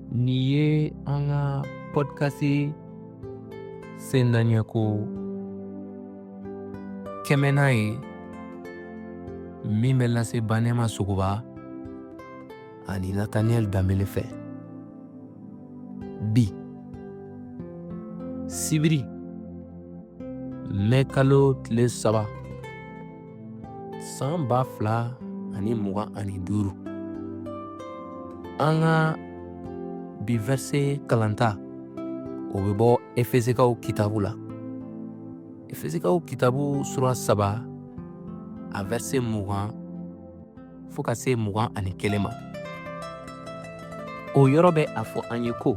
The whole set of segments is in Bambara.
Nin ye an ka podcast sendaɲɛko kɛmɛnan ye min bɛ lase Banɛma Sogoba ani Nathaniel Danbele fɛ. Bi sibiri mɛ kalo tile 3 san 2025 an ka bi verse kalanta o bɛ bɔ Efesikaw kitabu la. Efesikaw kitabu sura 3 a verse 20 fo ka se 21 ma. O yɔrɔ bɛ a fɔ an ye ko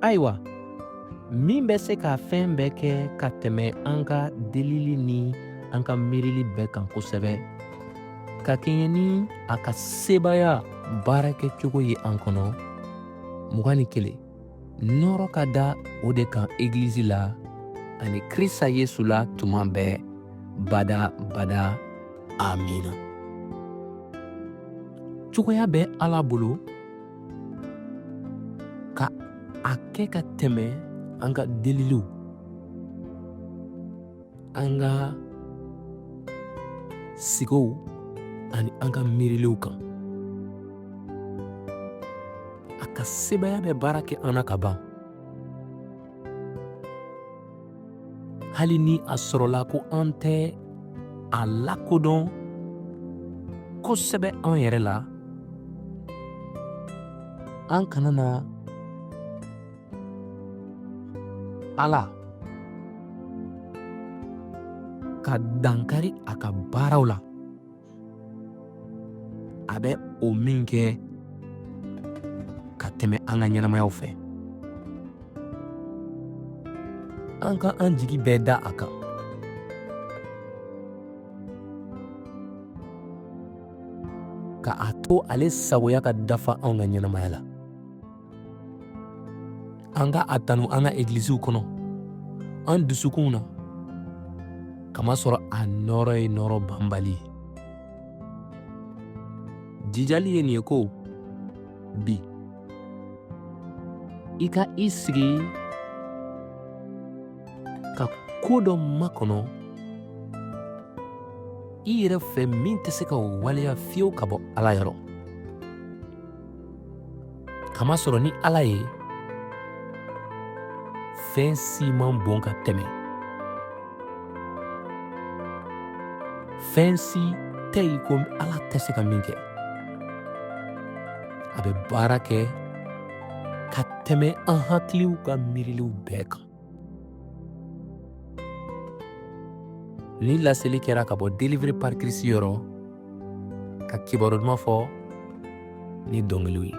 ayiwa min bɛ se ka fɛn bɛɛ kɛ ka tɛmɛ an ka delili ni an ka miirili bɛɛ kan kosɛbɛ, ka kɛɲɛ ni a ka sebaya baarakɛcogo ye an kɔnɔ. 21 nɔrɔ ka da o de kan egilizi la ani Krista Yesu la tuma bɛɛ bada bada. Amina. Cogoya bɛ Ala bolo ka a kɛ ka tɛmɛ an ka deliliw, an ka sigow ani an ka miiriliw kan. A ka sebaya bɛ baara kɛ an na ka ban, hali ni a sɔrɔla ko an tɛ a lakodɔn kosɛbɛ an yɛrɛ la. An kana na Ala ka dankari a ka baaraw la. A bɛ o min kɛ ka tɛmɛ an ka ɲɛnamayaw fɛ. An ka an jigi bɛɛ da a kan. Ka a to ale sagoya ka dafa an ka ɲɛnamaya la. An ka a tanu an ka egiliziw kɔnɔ, an dusukun na, kamasɔrɔ a nɔrɔ ye nɔrɔ banbali. Jijali ye nin ye ko bi i ka i sigi ka ko dɔ makɔnɔ i yɛrɛ fɛ min tɛ se ka waleya fiyewu ka bɔ Ala yɔrɔ. Kamasɔrɔ ni Ala ye fɛn si man bon ka tɛmɛ, fɛn si tɛ yen ko Ala tɛ se ka min kɛ. A bɛ baara kɛ ka tɛmɛ an hakiliw ka miiriliw bɛɛ kan. Ni laseli kɛra ka bɔ Delivery par Christ yɔrɔ ka kibaru duman fɔ ni dɔnkiliw ye.